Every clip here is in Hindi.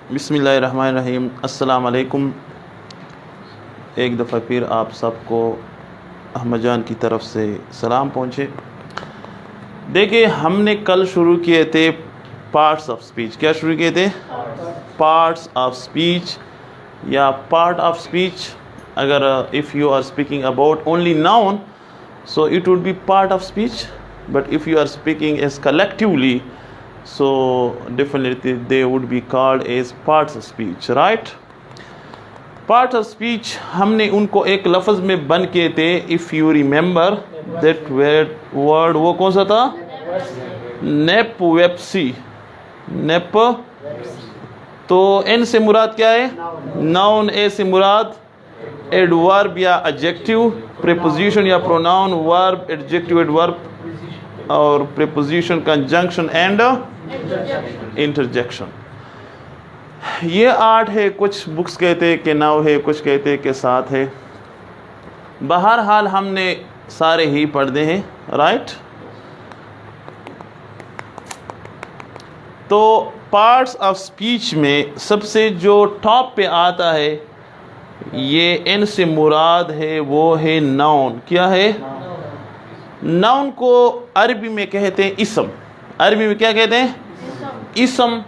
बिस्मिल्लाहिर्रहमानिर्रहीम। अस्सलाम वालेकुम। एक दफ़ा फिर आप सबको अहमद जान की तरफ से सलाम पहुँचे। देखिए, हमने कल शुरू किए थे पार्ट्स ऑफ स्पीच। क्या शुरू किए थे? पार्ट्स ऑफ स्पीच या पार्ट ऑफ स्पीच। अगर if you are speaking about only noun, so it would be part of speech, but if you are speaking as collectively, so definitely they would be called as parts of speech, right? Parts of speech हमने उनको एक लफ्ज़ में बंद किए थे। if you remember that word, वो कौन सा था? नेपवेप्सी। नेप तो एन से मुराद क्या है? नाउन। ए से मुराद एडवर्ब या एडजेक्टिव, प्रीपोजिशन या प्रोनाउन, वर्ब, एडजेक्टिव, एडवर्ब और प्रीपोजिशन, कंजंक्शन एंड इंटरजेक्शन। ये 8 है। कुछ बुक्स कहते हैं कि 9 है, कुछ कहते हैं कि 7 है। बहरहाल हमने सारे ही पढ़े हैं, राइट? तो पार्ट्स ऑफ स्पीच में सबसे जो टॉप पे आता है, ये एन से मुराद है, वो है नाउन। क्या है? नाउन को अरबी में कहते हैं इसम। अरबी में क्या कहते हैं? इसम।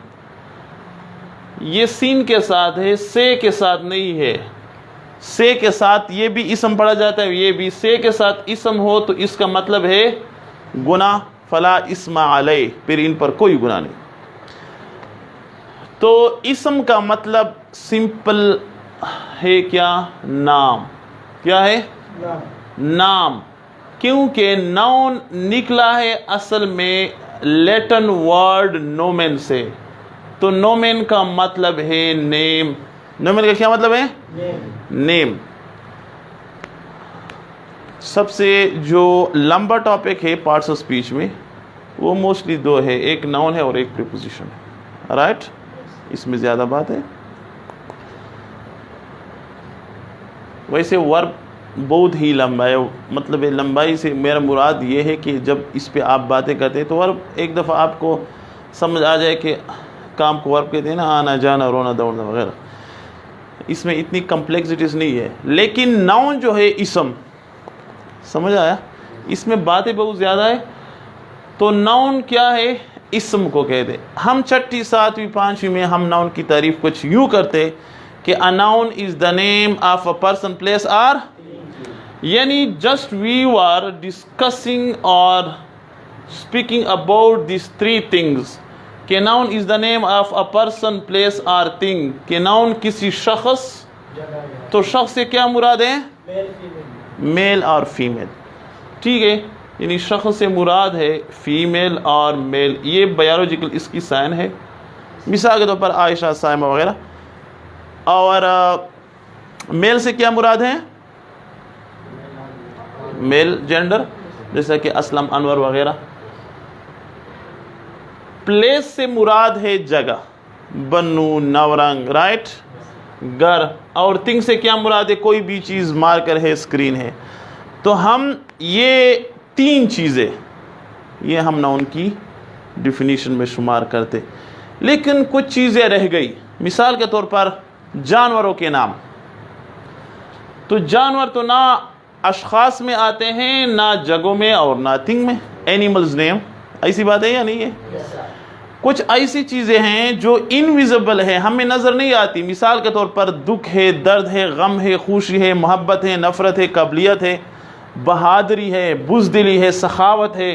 ये सीन के साथ है, से के साथ नहीं है। से के साथ ये भी इसम पढ़ा जाता है, ये भी। से के साथ इसम हो तो इसका मतलब है गुना। फला इस्मा अलै, फिर इन पर कोई गुना नहीं। तो इसम का मतलब सिंपल है क्या? नाम। क्या है? नाम। क्योंकि नाउन निकला है असल में लैटिन वर्ड नोमेन से। तो नोमेन का मतलब है नेम। नोमेन का क्या मतलब है? नेम। सबसे जो लंबा टॉपिक है पार्ट्स ऑफ स्पीच में, वो मोस्टली 2 है, एक नाउन है और एक प्रीपोजिशन है, राइट? इसमें ज़्यादा बात है। वैसे वर्ब बहुत ही लंबा है। मतलब लंबाई से मेरा मुराद ये है कि जब इस पे आप बातें करते हैं तो वर्ब एक दफ़ा आपको समझ आ जाए कि काम को वर्ब कहते हैं ना, आना जाना रोना दौड़ना वगैरह। इसमें इतनी कम्प्लेक्सिटीज नहीं है। लेकिन नाउन जो है इसम, समझ आया? इसमें बातें बहुत ज़्यादा है। तो नाउन क्या है? इसम को कहते हैं। हम 6ठी 7वीं 5वीं में हम नाउन की तारीफ कुछ यूँ करते कि a noun is the name of a person, place or, यानी जस्ट वी आर डिस्कसिंग और स्पीकिंग अबाउट दिस 3 थिंग्स कि noun is the name of a person, place or thing. कि नाउन किसी शख्स, तो शख्स से क्या मुराद है? मेल और फीमेल। ठीक है, यानी शख्स से मुराद है फीमेल और मेल। ये बायोलॉजिकल इसकी साइन है। मिसाल के तौर पर आयशा, साइमा वगैरह। और मेल से क्या मुराद है? मेल जेंडर, जैसा कि असलम, अनवर वगैरह। प्लेस से मुराद है जगह, बन्नू, नवरंग, राइट? घर। और थिंग से क्या मुराद है? कोई भी चीज़, मार्कर है, स्क्रीन है। तो हम ये 3 चीज़ें, ये हम नाउन की डिफिनीशन में शुमार करते। लेकिन कुछ चीज़ें रह गई। मिसाल के तौर पर जानवरों के नाम। तो जानवर तो ना अशखास में आते हैं, ना जगहों में और ना थिंग में। एनिमल्स नेम, ऐसी बात है या नहीं है? कुछ ऐसी चीज़ें हैं जो इनविजिबल है, हमें नज़र नहीं आती। मिसाल के तौर पर दुख है, दर्द है, गम है, खुशी है, मोहब्बत है, नफ़रत है, काबिलियत है, बहादुरी है, बुज़दिली है, सखावत है।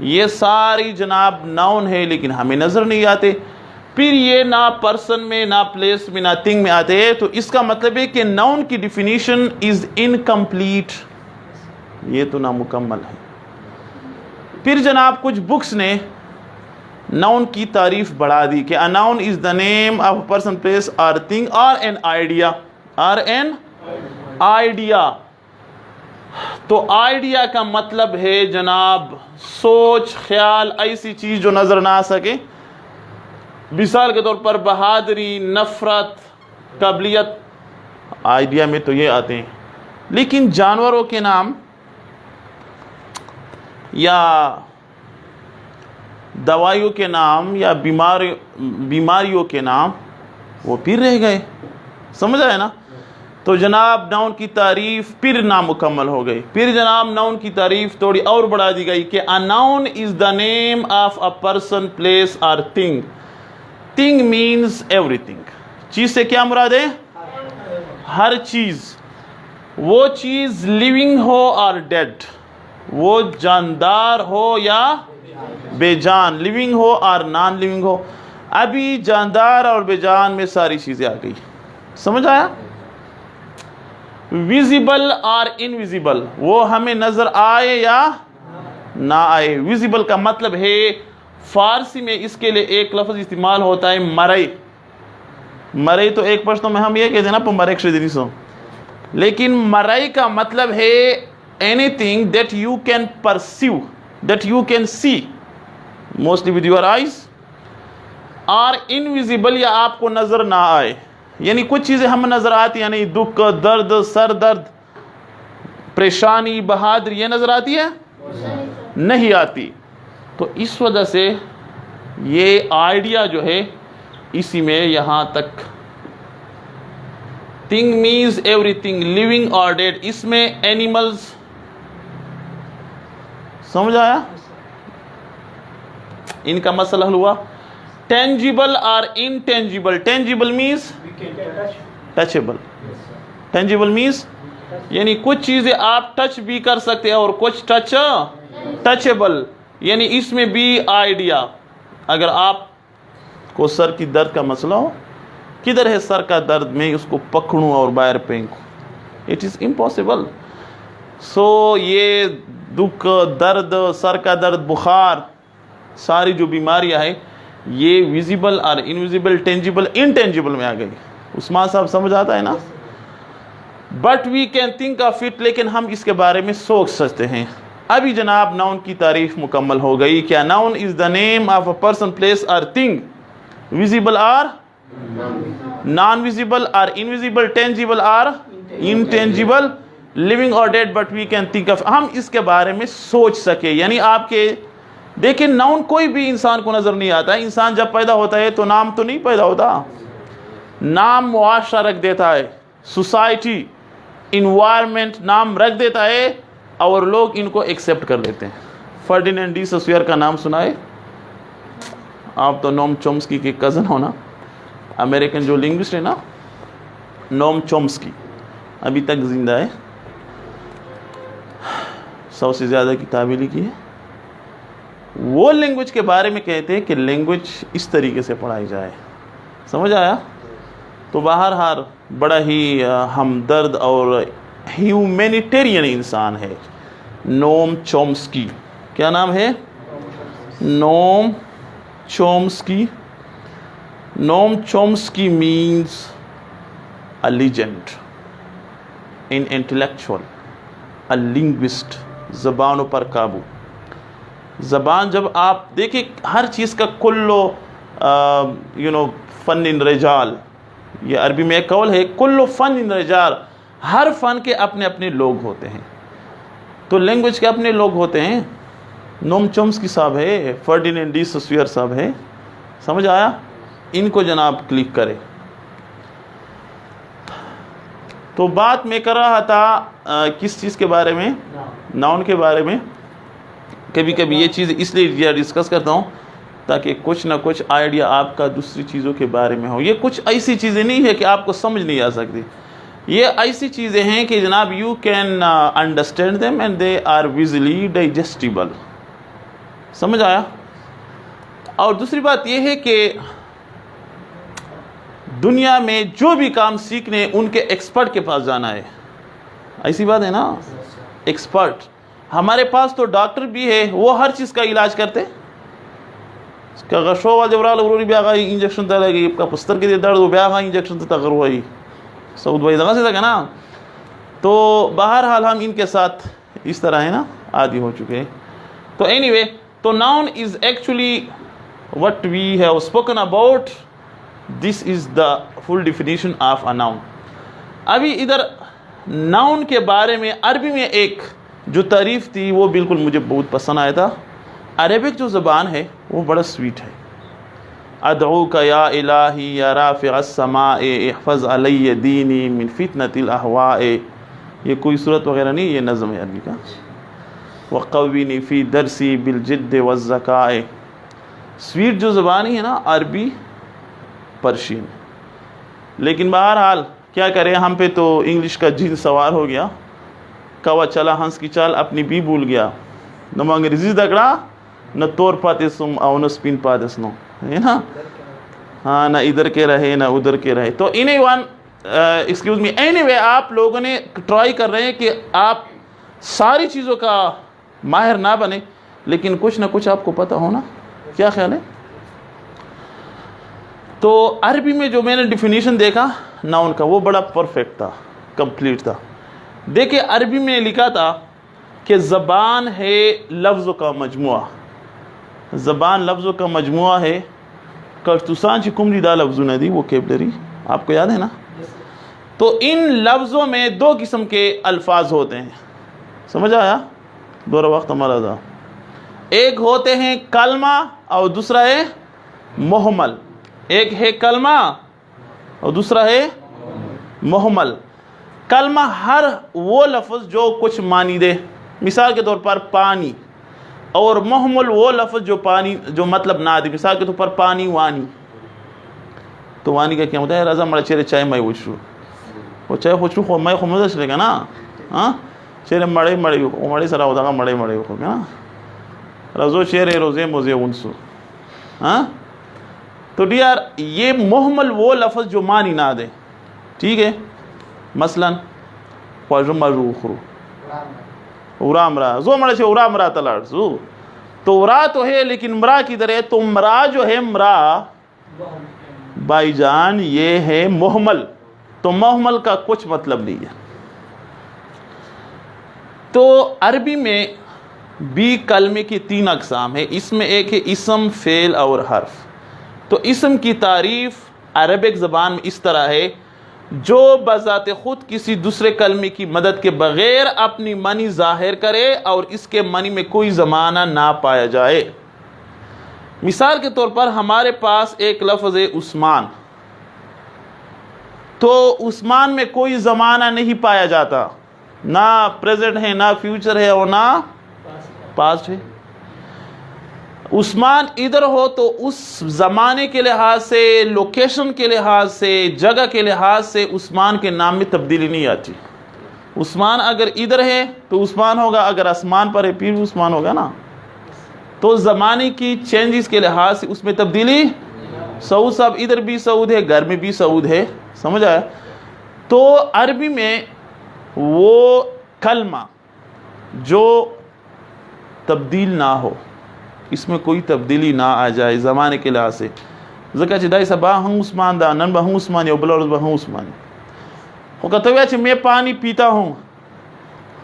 ये सारी जनाब नाउन है, लेकिन हमें नज़र नहीं आते। फिर ये ना पर्सन में, ना प्लेस में, ना थिंग में आते हैं। तो इसका मतलब है कि नाउन की डिफिनीशन इज़ इनकम्प्लीट, ये तो नामुकम्मल है। फिर जनाब कुछ बुक्स ने नाउन की तारीफ बढ़ा दी कि a noun is the name of a person, place और थिंग और एन आइडिया। और एन आइडिया, तो आइडिया का मतलब है जनाब सोच, ख्याल, ऐसी चीज़ जो नज़र ना आ सके। मिसाल के तौर पर बहादुरी, नफ़रत, काबिलियत, आइडिया में तो ये आते हैं। लेकिन जानवरों के नाम या दवाइयों के नाम या बीमारियों के नाम, वो फिर रह गए। समझ आया ना? तो जनाब नाउन की तारीफ फिर नामुकम्मल हो गई। फिर जनाब नाउन की तारीफ थोड़ी और बढ़ा दी गई कि a noun is the name of a person, place और थिंग। Thing means everything. चीज से क्या मुराद है? हर चीज। वो चीज लिविंग हो और डेड, वो जानदार हो या बेजान, लिविंग हो और नॉन लिविंग हो। अभी जानदार और बेजान में सारी चीजें आ गई। समझ आया? विजिबल और इनविजिबल, वो हमें नजर आए या ना आए। विजिबल का मतलब है, फारसी में इसके लिए एक लफ्ज इस्तेमाल होता है मरई। मरई तो एक पश्तो में हम ये कहते हैं ना मरे सो, लेकिन मरई का मतलब है anything that you can perceive, that you can see mostly with your eyes, और इनविजिबल या आपको नजर ना आए। यानी कुछ चीजें हम नजर आती है, यानी दुख, दर्द, सर दर्द, परेशानी, बहादुरी, ये नजर आती है? नहीं आती। तो इस वजह से ये आइडिया जो है इसी में यहां तक थिंग मीन्स एवरीथिंग लिविंग और डेड, इसमें एनिमल्स। समझ आया? इनका मसला हल हुआ। टेंजिबल और intangible. Tangible means touchable, tangible means यानी कुछ चीजें आप टच भी कर सकते हैं और कुछ टचेबल, यानी इसमें भी आइडिया। अगर आप को सर की दर्द का मसला हो, किधर है सर का दर्द, मैं उसको पकड़ूं और बाहर फेंकूं, इट इज इम्पॉसिबल। सो ये दुख, दर्द, सर का दर्द, बुखार, सारी जो बीमारियां हैं ये विजिबल और इनविजिबल, टेंजिबल, इनटेंजिबल में आ गई। उस्मान साहब समझ आता है ना? But we can think of it, लेकिन हम इसके बारे में सोच सकते हैं। अभी जनाब नाउन की तारीफ मुकम्मल हो गई। क्या? Noun is the name of a person, place और थिंग, विजिबल और नॉन विजिबल और इनविजिबल, टेंजिबल और इनटेंजिबल, लिविंग और dead, but we can think of, हम इसके बारे में सोच सके। यानी आपके देखिए नाउन कोई भी इंसान को नजर नहीं आता है। इंसान जब पैदा होता है तो नाम तो नहीं पैदा होता, नाम मुआशरा रख देता है, सोसाइटी, इन्वायरमेंट नाम रख देता है और लोग इनको एक्सेप्ट कर लेते हैं। फर्डिनेंड डी सोसायर का नाम सुना है? आप तो नोम चोम्स्की के कज़न हो ना, अमेरिकन जो लिंग्विस्ट है ना, नोम चोम्स्की, अभी तक जिंदा है, 100 से ज़्यादा किताबें लिखी है। वो लैंग्वेज के बारे में कहते हैं कि लैंग्वेज इस तरीके से पढ़ाई जाए। समझ आया? तो बहरहाल बड़ा ही हमदर्द और ह्यूमैनिटेरियन इंसान है नोम चोम्स्की। क्या नाम है? Noam Chomsky. Noam Chomsky means a legend, in intellectual, a linguist, ज़बानों पर काबू। ज़बान जब आप देखिए, हर चीज़ का कुल्लो फ़न इन रजाल, ये अरबी में एक कौल है, कुल्लो फ़न इन रजाल, हर फ़न के अपने अपने लोग होते हैं, तो लैंग्वेज के अपने लोग होते हैं। नोम चोम्स्की साहब है, फर्डिनेंड डी सोसायर साहब है। समझ आया? इनको जनाब क्लिक करें। तो बात मैं कर रहा था किस चीज़ के बारे में? नाउन के बारे में। कभी कभी ये चीज़ इसलिए डिस्कस करता हूँ ताकि कुछ ना कुछ आइडिया आपका दूसरी चीज़ों के बारे में हो। ये कुछ ऐसी चीज़ें नहीं है कि आपको समझ नहीं आ सकती, ये ऐसी चीज़ें हैं कि जनाब you can understand them and they are visually digestible. समझ आया? और दूसरी बात यह है कि दुनिया में जो भी काम सीखने उनके एक्सपर्ट के पास जाना है। ऐसी बात है ना? एक्सपर्ट। हमारे पास तो डॉक्टर भी है, वो हर चीज़ का इलाज करते। इंजेक्शन लगी आपका पुस्तर के दर्द वो ब्याह इंजेक्शन तो तगर हुई सऊद भाई जगह से था ना। तो बहरहाल हम इनके साथ इस तरह है ना आदि हो चुके हैं। तो एनीवे, तो noun is actually what we have spoken about, this is the full definition of a noun. अभी इधर नाउन के बारे में अरबी में एक जो तारीफ़ थी वो बिल्कुल मुझे बहुत पसंद आया था। अरेबिक जो ज़बान है वो बड़ा स्वीट है। अदऊका या इलाही या राफ़िअ अस्समाए इहफ़ज़ अलैय दीनी मिन फितनतिल अहवाए। ये कोई सूरत वगैरह नहीं, ये नज़म है अरबी का। वक़व्विनी फ़ी दरसी बिलजिद्द वज़्ज़काए। स्वीट जो ज़बान है ना अरबी पर्शियन, लेकिन बहरहाल क्या करें, हम पे तो इंग्लिश का जीन सवार हो गया। कवा चला हंस की चाल अपनी भी भूल गया, न अंग्रेजी दगड़ा न तोर पाते सुम और न स्पिन पाते स्नो, है ना। हाँ, ना इधर के रहे ना उधर के रहे। तो in one excuse me, anyway आप लोगों ने ट्राई कर रहे हैं कि आप सारी चीज़ों का माहिर ना बने, लेकिन कुछ ना कुछ आपको पता हो ना। क्या ख्याल है? तो अरबी में जो मैंने डिफिनीशन देखा नाउन का वो बड़ा परफेक्ट था, कंप्लीट था। देखिए अरबी में लिखा था कि ज़बान है लफ्ज़ों का मजमुआ, ज़बान लफ्ज़ों का मजमुआ है। कश्तुसान चिकुमरी दा लफ्ज़ों ने दी वो कैबलरी, आपको याद है ना। तो इन लफ्ज़ों में दो किस्म के अल्फाज होते हैं, समझ आया? दोरा वक्त हमारा था। एक होते हैं कलमा और दूसरा है मोहमल। एक है कलमा और दूसरा है मोहमल। कलमा हर वो लफ्ज़ जो कुछ मानी दे, मिसाल के तौर पर पानी, और मोहमल वो लफ्ज़ जो पानी जो मतलब ना दे, मिसाल के तौर पर पानी वानी। तो वानी का क्या होता है? रजा मरा चेरे चाय मैं उछू, वो चाय खुशरू खो मैं खुमजा चलेगा ना। हाँ, चेरे मड़े मड़े वो मड़े सरा होता मड़े मड़े हो ना, रजो चेरे रोज़े मोज़े उनसू। हाँ, तो डियर ये मोहमल वो लफ्ज़ जो मानी ना दे, ठीक है। मसलन ख्वाजमरूखरू उरामरा जो मरा से उरामरा तलाड़ू, तो उरा तो है लेकिन मरा किधर है? तो मरा जो है मरा भाईजान ये है मोहमल। तो मोहमल का कुछ मतलब नहीं है। तो अरबी में भी कलमे की तीन अक़साम है। इसमें एक है इसम, फ़ेल और हर्फ। तो इसम की तारीफ़ अरबिक ज़बान में इस तरह है, जो बज़ाते ख़ुद किसी दूसरे कलमे की मदद के बग़ैर अपनी मनी ज़ाहिर करे और इसके मनी में कोई ज़माना ना पाया जाए। मिसाल के तौर पर हमारे पास एक लफ्ज़ है उस्मान, तो उस्मान में कोई ज़माना नहीं पाया जाता, ना प्रेजेंट है ना फ्यूचर है और ना पास्ट है। उस्मान इधर हो तो उस ज़माने के लिहाज से, लोकेशन के लिहाज से, जगह के लिहाज से उस्मान के नाम में तब्दीली नहीं आती। उस्मान अगर इधर है तो उस्मान होगा, अगर आसमान पर है फिर भी उस्मान होगा ना। तो ज़माने की चेंजेस के लिहाज से उसमें तब्दीली, सऊद साहब इधर भी सऊद है, घर में भी सऊद है, समझ आया। तो अरबी में वो कलमा जो तब्दील ना हो, इसमें कोई तब्दीली ना आ जाए ज़माने के लिहाज से। ज़का चिदाई सबा हूँ उस्मान दा नन बहु उस्मान या बलोर बहु उस्मान हो कहते हुए मैं पानी पीता हूँ।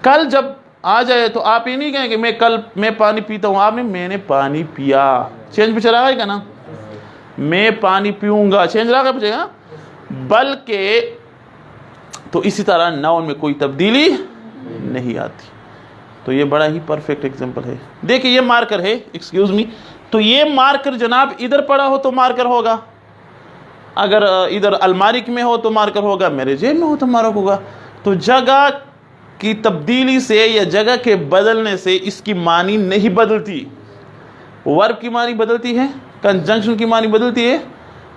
कल जब आ जाए तो आप ये नहीं कहेंगे मैं पानी पीता हूँ, आपने मैंने पानी पिया, चेंज पे चला गया ना। मैं पानी पीऊँगा चेंज रहा बचेगा, बल्कि तो इसी तरह नाउन में कोई तब्दीली नहीं आती। तो ये बड़ा ही परफेक्ट एग्जांपल है। देखिए ये मार्कर है, एक्सक्यूज मी, तो ये मार्कर जनाब इधर पड़ा हो तो मार्कर होगा, अगर इधर अलमारी में हो तो मार्कर होगा, मेरे जेब में हो तो मार्कर होगा। तो जगह की तब्दीली से या जगह के बदलने से इसकी मानी नहीं बदलती। वर्ब की मानी बदलती है, कंजंक्शन की मानी बदलती है,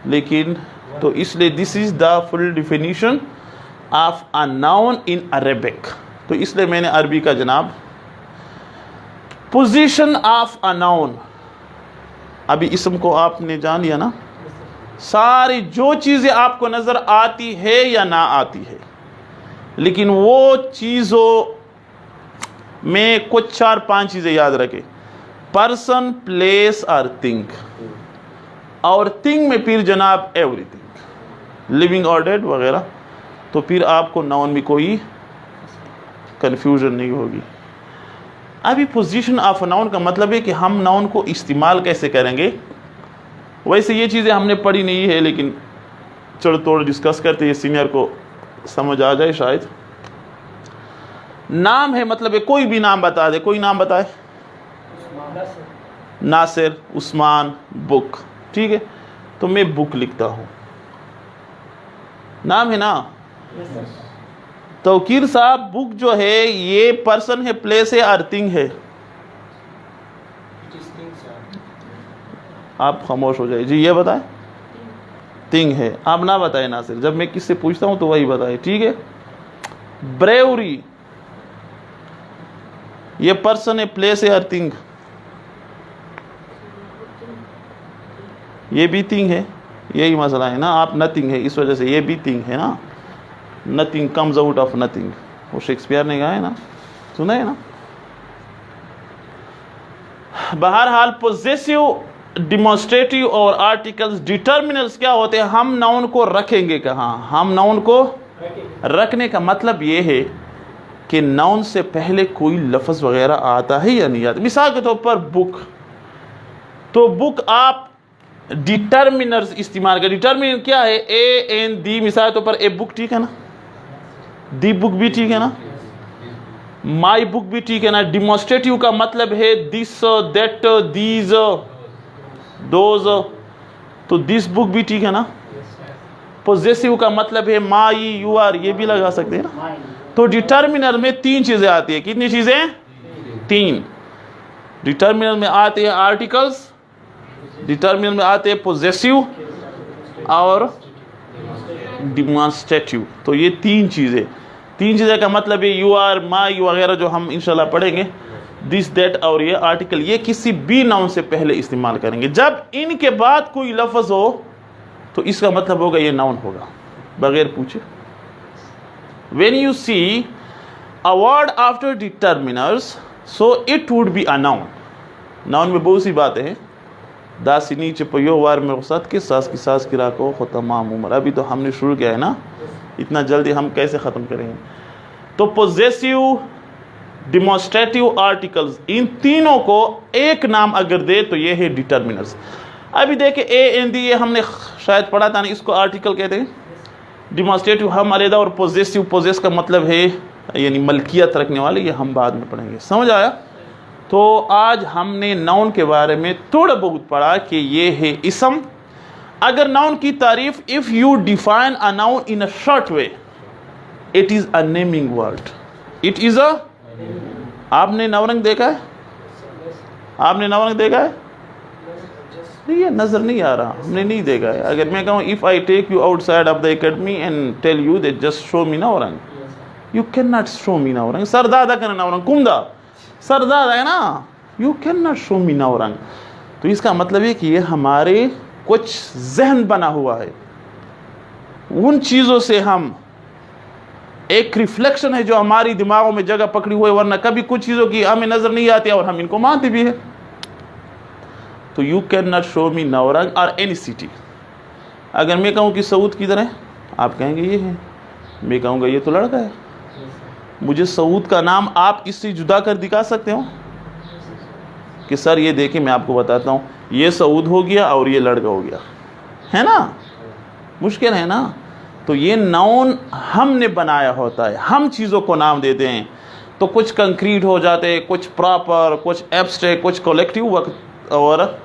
लेकिन तो इसलिए this is the full definition of a noun in Arabic. तो इसलिए मैंने अरबी का जनाब पोजीशन ऑफ अ नाउन, अभी इसम को आपने जान लिया ना, सारी जो चीज़ें आपको नज़र आती है या ना आती है, लेकिन वो चीज़ों में कुछ 4-5 चीज़ें याद रखें। पर्सन, प्लेस और थिंग, और थिंग में फिर जनाब एवरीथिंग, लिविंग और डेड वगैरह। तो फिर आपको नाउन में कोई कन्फ्यूजन नहीं होगी। अभी पोजीशन ऑफ नाउन का मतलब है कि हम नाउन को इस्तेमाल कैसे करेंगे। वैसे ये चीज़ें हमने पढ़ी नहीं है, लेकिन चलो थोड़ा डिस्कस करते हैं, सीनियर को समझ आ जाए शायद। नाम है मतलब है कोई भी नाम बता दे, कोई नाम बताए। नासिर, उस्मान, बुक, ठीक है। तो मैं बुक लिखता हूं, नाम है ना। तौकीर साहब, बुक जो है ये पर्सन है, प्लेस है, अर्थिंग है? आप खामोश हो जाइए जी, ये बताएं। थिंग है, आप ना बताए नासिर, जब मैं किससे पूछता हूं तो वही बताए, ठीक है। ब्रेवरी, ये पर्सन है, प्लेस है, अर्थिंग? ये भी थिंग है, यही मसला है ना। आप नथिंग है, इस वजह से ये भी थिंग है ना। Nothing comes out of nothing, वो शेक्सपियर ने कहा है ना, सुना है ना। बहरहाल पोजेसिव, डिमॉन्स्ट्रेटिव और आर्टिकल्स डिटर्मिनल्स क्या होते हैं? हम नाउन को रखेंगे कहाँ? हम नाउन को रखने का मतलब ये है कि नाउन से पहले कोई लफ्ज़ वगैरह आता है या नहीं आता। मिसाल के तौर पर बुक, तो बुक आप डिटर्मिनर्स इस्तेमाल कर। डिटर्मिनर क्या है? ए एन दी। मिसाल के तौर पर ए बुक ठीक है ना, दी बुक भी ठीक है ना, माई बुक भी ठीक है ना। डिमॉन्स्ट्रेटिव का मतलब है दिस, दैट, दीज, दोज, तो दिस बुक भी ठीक है ना। पोजेसिव का मतलब है माई, यू आर, ये भी लगा सकते हैं ना। तो डिटर्मिनर में तीन चीजें आती है। कितनी चीजें? तीन। डिटर्मिनर में आते हैं आर्टिकल्स, डिटर्मिनर में आते हैं पोजेसिव और डिमॉन्स्ट्रेटिव। तो ये तीन चीजें का मतलब है यू आर, माई वगैरह जो हम इंशाल्लाह पढ़ेंगे, दिस दैट और ये आर्टिकल, ये किसी भी नाउन से पहले इस्तेमाल करेंगे। जब इनके बाद कोई लफ्ज हो तो इसका मतलब होगा ये नाउन होगा, बगैर पूछे। When you see a word after determiners, so it would be a noun. Noun में बहुत सी बातें हैं। दासिनी चपयो वार में रुखसत के सास की सास की राको खो तमाम उम्र। अभी तो हमने शुरू किया है ना, इतना जल्दी हम कैसे ख़त्म करेंगे? तो पोजेसिव, डिमॉन्स्ट्रेटिव, आर्टिकल्स, इन तीनों को एक नाम अगर दे तो ये है डिटर्मिनर्स। अभी देखे ए एन दी, ये हमने शायद पढ़ा था ना, इसको आर्टिकल कहते हैं। डिमॉन्स्ट्रेटिव हम अलग, और पोजेसिव, पोजेस का मतलब है यानी मलकियत रखने वाले, ये हम बाद में पढ़ेंगे। समझ आया? तो आज हमने नाउन के बारे में थोड़ा बहुत पढ़ा कि ये है इसम। अगर नाउन की तारीफ, if you define a noun in a short way, it is a naming word. It is a, आपने नवरंग देखा है? आपने नवरंग देखा है? नहीं, ये नजर नहीं आ रहा, हमने नहीं देखा है। अगर मैं कहूँ if I take you outside of the academy and tell you that just show me Navrang, you can not show me Navrang. सरदादा का नवरंग कुमदा, सरदादा है ना, you can not show me Navrang. तो इसका मतलब है कि ये हमारे कुछ जहन बना हुआ है, उन चीज़ों से हम एक रिफ्लेक्शन है जो हमारी दिमागों में जगह पकड़ी हुई, वरना कभी कुछ चीज़ों की हमें नजर नहीं आती और हम इनको मानते भी है। तो you can not show me Navrang और एनी सिटी। अगर मैं कहूँ कि सऊद किधर है, आप कहेंगे ये है, मैं कहूँगा ये तो लड़का है। मुझे सऊद का नाम आप इससे जुदा कर दिखा सकते हो कि सर ये देखिए मैं आपको बताता हूँ, ये सऊद हो गया और ये लड़का हो गया, है ना? मुश्किल है ना? तो ये नाउन हमने बनाया होता है, हम चीज़ों को नाम देते हैं। तो कुछ कंक्रीट हो जाते हैं, कुछ प्रॉपर, कुछ एब्स्ट्रैक्ट, कुछ कलेक्टिव, और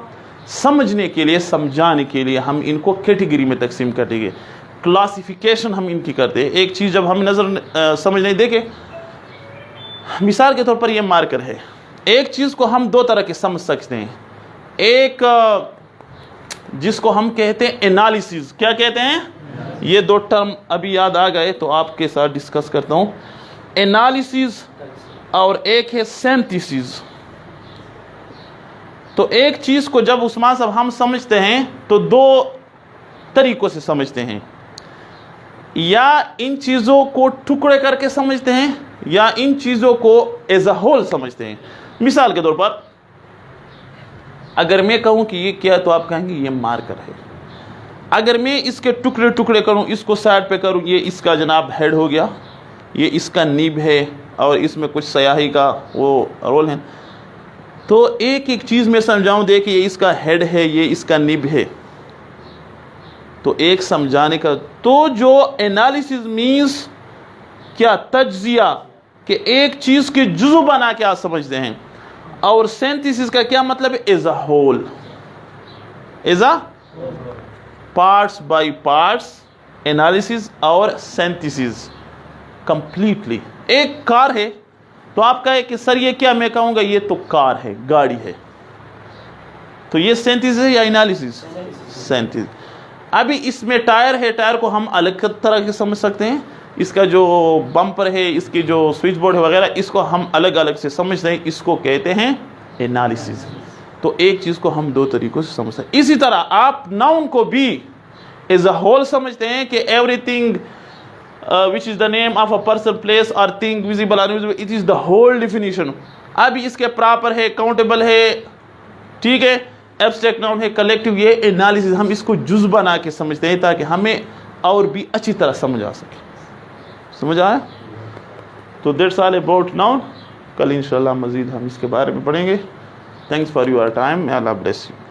समझने के लिए, समझाने के लिए हम इनको कैटेगरी में तकसीम करेंगे, क्लासिफिकेशन हम इनकी करते हैं। एक चीज़ जब हम नज़र समझ नहीं देखे, मिसाल के तौर पर ये मार्कर है, एक चीज़ को हम दो तरह के समझ सकते हैं। एक जिसको हम कहते हैं एनालिसिस, क्या कहते हैं? ये दो टर्म अभी याद आ गए तो आपके साथ डिस्कस करता हूँ। एनालिसिस और एक है सिंथेसिस। तो एक चीज़ को जब उस्मान साहब हम समझते हैं तो दो तरीक़ों से समझते हैं, या इन चीज़ों को टुकड़े करके समझते हैं, या इन चीज़ों को एज अ होल समझते हैं। मिसाल के तौर पर अगर मैं कहूँ कि ये क्या है तो आप कहेंगे ये मार्कर है। अगर मैं इसके टुकड़े टुकड़े करूँ, इसको साइड पे करूँ, ये इसका जनाब हेड हो गया, ये इसका नीब है, और इसमें कुछ स्याही का वो रोल है। तो एक एक चीज़ में समझाऊँ, देखिए ये इसका हेड है, ये इसका निब है, तो एक समझाने का। तो जो एनालिसिस मीन्स क्या, तज्जिया, कि एक चीज़ के जुज़ु बना के आप समझते हैं, और सिंथेसिस का क्या मतलब है, as a whole, as a. Parts by parts analysis और सिंथेसिस कंप्लीटली। एक कार है तो आप कहे कि सर ये क्या, मैं कहूँगा ये तो कार है, गाड़ी है, तो ये सिंथेसिस है या एनालिसिस? सिंथेसिस। अभी इसमें टायर है, टायर को हम अलग तरह के समझ सकते हैं, इसका जो बम्पर है, इसकी जो स्विच बोर्ड है वगैरह, इसको हम अलग अलग से समझते हैं, इसको कहते हैं एनालिसिस। तो एक चीज़ को हम दो तरीकों से समझते हैं। इसी तरह आप नाउन को भी एज अ होल समझते हैं कि everything which is the name of a person, place और thing, visible unvisible, it is the whole definition. अभी इसके प्रॉपर है, काउंटेबल है, ठीक है, एब्स्ट्रैक्ट नाउन है, कलेक्टिव, ये एनालिसिस हम इसको जुज बना के समझते हैं ताकि हमें और भी अच्छी तरह समझ आ सके। समझ आया? तो दैट्स ऑल अबाउट नाउन। कल इंशाल्लाह मज़ीद हम इसके बारे में पढ़ेंगे। Thanks for your time. Allah bless you.